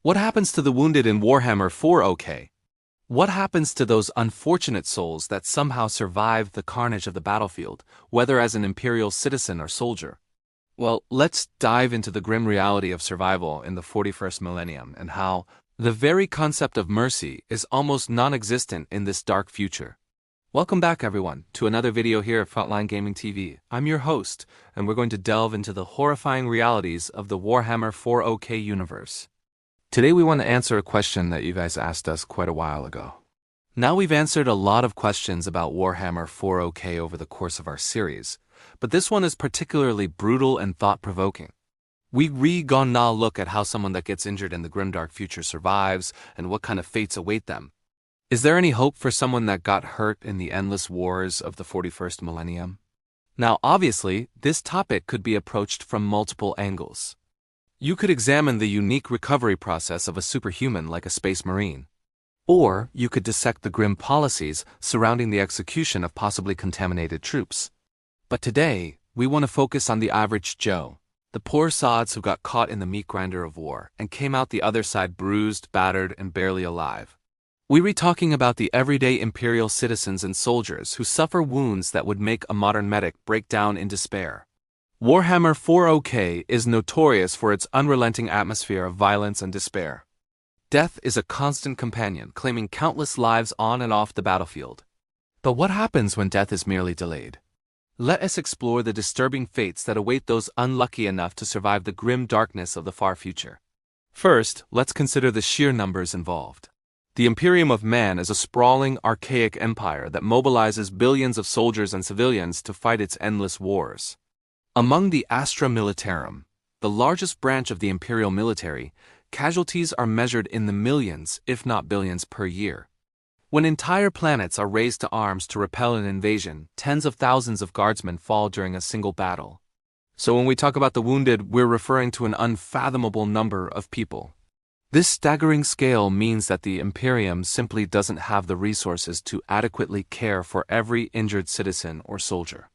What happens to the wounded in Warhammer 40K? What happens to those unfortunate souls that somehow survived the carnage of the battlefield, whether as an Imperial citizen or soldier? Well, let's dive into the grim reality of survival in the 41st millennium and how the very concept of mercy is almost non-existent in this dark future. Welcome back, everyone, to another video here at Frontline Gaming TV. I'm your host, and we're going to delve into the horrifying realities of the Warhammer 40K universe. Today we want to answer a question that you guys asked us quite a while ago. Now we've answered a lot of questions about Warhammer 40K over the course of our series, but this one is particularly brutal and thought-provoking. We're gonna look at how someone that gets injured in the Grimdark future survives and what kind of fates await them. Is there any hope for someone that got hurt in the endless wars of the 41st millennium? Now, obviously, this topic could be approached from multiple angles. You could examine the unique recovery process of a superhuman like a space marine. Or you could dissect the grim policies surrounding the execution of possibly contaminated troops. But today, we want to focus on the average Joe, the poor sods who got caught in the meat grinder of war and came out the other side bruised, battered, and barely alive. We're talking about the everyday Imperial citizens and soldiers who suffer wounds that would make a modern medic break down in despair. Warhammer 40K is notorious for its unrelenting atmosphere of violence and despair. Death is a constant companion, claiming countless lives on and off the battlefield. But what happens when death is merely delayed? Let us explore the disturbing fates that await those unlucky enough to survive the grim darkness of the far future. First, let's consider the sheer numbers involved. The Imperium of Man is a sprawling, archaic empire that mobilizes billions of soldiers and civilians to fight its endless wars. Among the Astra Militarum, the largest branch of the Imperial military, casualties are measured in the millions, if not billions, per year. When entire planets are raised to arms to repel an invasion, tens of thousands of guardsmen fall during a single battle. So when we talk about the wounded, we're referring to an unfathomable number of people. This staggering scale means that the Imperium simply doesn't have the resources to adequately care for every injured citizen or soldier.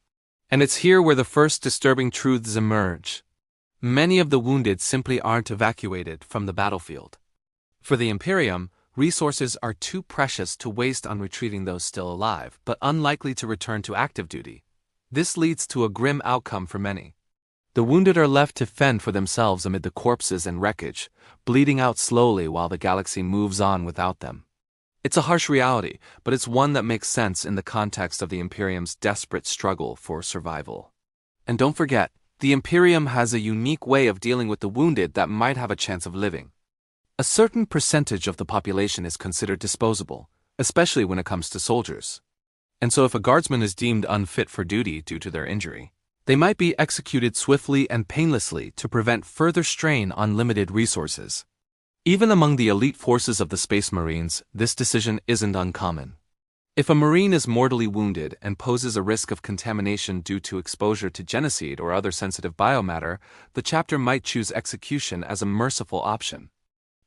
And it's here where the first disturbing truths emerge. Many of the wounded simply aren't evacuated from the battlefield. For the Imperium, resources are too precious to waste on retrieving those still alive, but unlikely to return to active duty. This leads to a grim outcome for many. The wounded are left to fend for themselves amid the corpses and wreckage, bleeding out slowly while the galaxy moves on without them. It's a harsh reality, but it's one that makes sense in the context of the Imperium's desperate struggle for survival. And don't forget, the Imperium has a unique way of dealing with the wounded that might have a chance of living. A certain percentage of the population is considered disposable, especially when it comes to soldiers. And so if a guardsman is deemed unfit for duty due to their injury, they might be executed swiftly and painlessly to prevent further strain on limited resources. Even among the elite forces of the Space Marines, this decision isn't uncommon. If a Marine is mortally wounded and poses a risk of contamination due to exposure to genocide or other sensitive biomatter, the chapter might choose execution as a merciful option.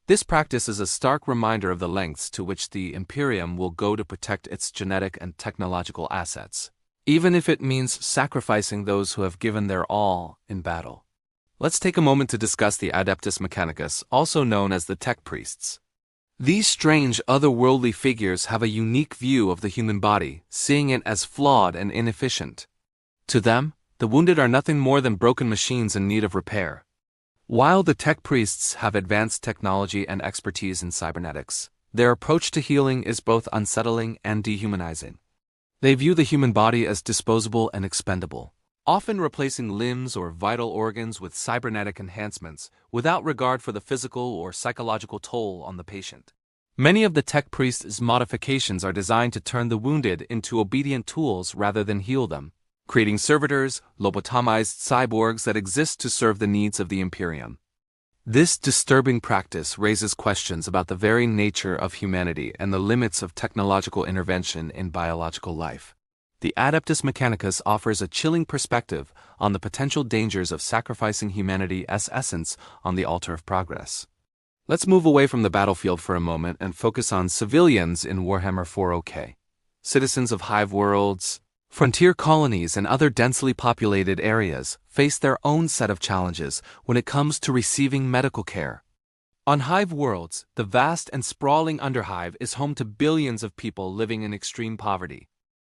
This practice is a stark reminder of the lengths to which the Imperium will go to protect its genetic and technological assets, even if it means sacrificing those who have given their all in battle. Let's take a moment to discuss the Adeptus Mechanicus, also known as the Tech Priests. These strange, otherworldly figures have a unique view of the human body, seeing it as flawed and inefficient. To them, the wounded are nothing more than broken machines in need of repair. While the Tech Priests have advanced technology and expertise in cybernetics, their approach to healing is both unsettling and dehumanizing. They view the human body as disposable and expendable, often replacing limbs or vital organs with cybernetic enhancements without regard for the physical or psychological toll on the patient. Many of the Tech Priests' modifications are designed to turn the wounded into obedient tools rather than heal them, creating servitors, lobotomized cyborgs that exist to serve the needs of the Imperium. This disturbing practice raises questions about the very nature of humanity and the limits of technological intervention in biological life. The Adeptus Mechanicus offers a chilling perspective on the potential dangers of sacrificing humanity as essence on the altar of progress. Let's move away from the battlefield for a moment and focus on civilians in Warhammer 40K. Citizens of hive worlds, frontier colonies, and other densely populated areas face their own set of challenges when it comes to receiving medical care. On Hive worlds, the vast and sprawling Underhive is home to billions of people living in extreme poverty.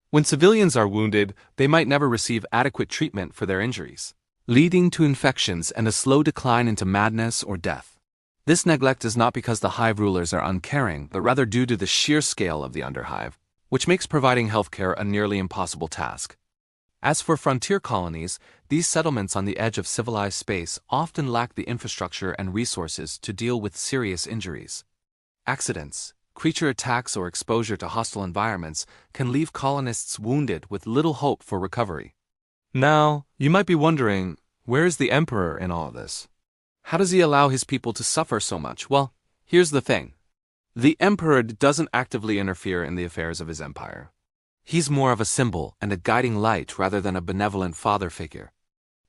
When civilians are wounded, they might never receive adequate treatment for their injuries, leading to infections and a slow decline into madness or death. This neglect is not because the Hive rulers are uncaring, but rather due to the sheer scale of the Underhive, which makes providing healthcare a nearly impossible task. As for frontier colonies, these settlements on the edge of civilized space often lack the infrastructure and resources to deal with serious injuries. Accidents, creature attacks, or exposure to hostile environments can leave colonists wounded with little hope for recovery. Now, you might be wondering, where is the Emperor in all of this? How does he allow his people to suffer so much? Well, here's the thing. The Emperor doesn't actively interfere in the affairs of his empire. He's more of a symbol and a guiding light rather than a benevolent father figure.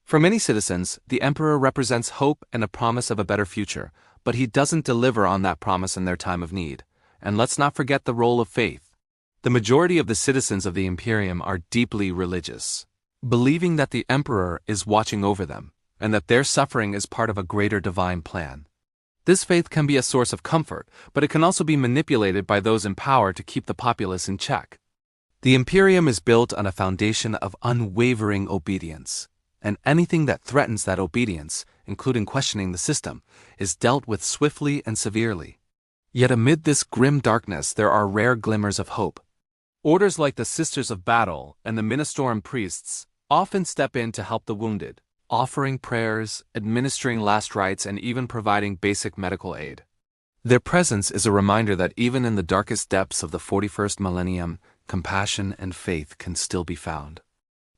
For many citizens, the Emperor represents hope and a promise of a better future, but he doesn't deliver on that promise in their time of need. And let's not forget the role of faith. The majority of the citizens of the Imperium are deeply religious, believing that the Emperor is watching over them, and that their suffering is part of a greater divine plan. This faith can be a source of comfort, but it can also be manipulated by those in power to keep the populace in check. The Imperium is built on a foundation of unwavering obedience, and anything that threatens that obedience, including questioning the system, is dealt with swiftly and severely. Yet amid this grim darkness there are rare glimmers of hope. Orders like the Sisters of Battle and the Ministorum priests often step in to help the wounded, offering prayers, administering last rites, and even providing basic medical aid. Their presence is a reminder that even in the darkest depths of the 41st millennium, compassion and faith can still be found.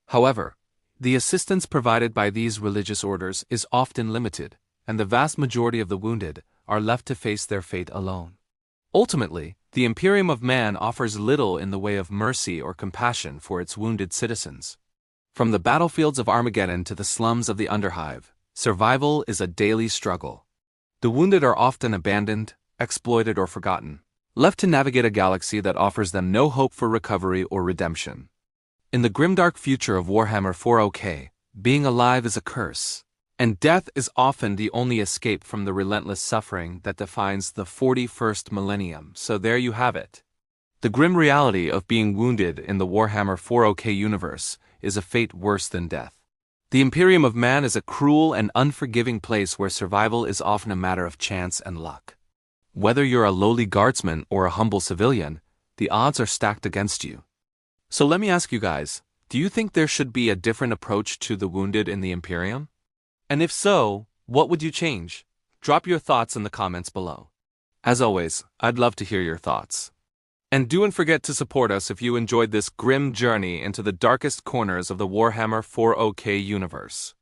However, the assistance provided by these religious orders is often limited, and the vast majority of the wounded are left to face their fate alone. Ultimately, the Imperium of Man offers little in the way of mercy or compassion for its wounded citizens. From the battlefields of Armageddon to the slums of the Underhive, survival is a daily struggle. The wounded are often abandoned, exploited, or forgotten, left to navigate a galaxy that offers them no hope for recovery or redemption. In the grimdark future of Warhammer 40K, being alive is a curse, and death is often the only escape from the relentless suffering that defines the 41st millennium. So there you have it. The grim reality of being wounded in the Warhammer 40K universe is a fate worse than death. The Imperium of Man is a cruel and unforgiving place where survival is often a matter of chance and luck. Whether you're a lowly guardsman or a humble civilian, the odds are stacked against you. So let me ask you guys, do you think there should be a different approach to the wounded in the Imperium? And if so, what would you change? Drop your thoughts in the comments below. As always, I'd love to hear your thoughts. And don't forget to support us if you enjoyed this grim journey into the darkest corners of the Warhammer 40K universe.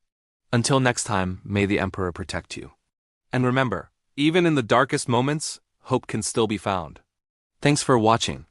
Until next time, may the Emperor protect you. And remember, even in the darkest moments, hope can still be found. Thanks for watching.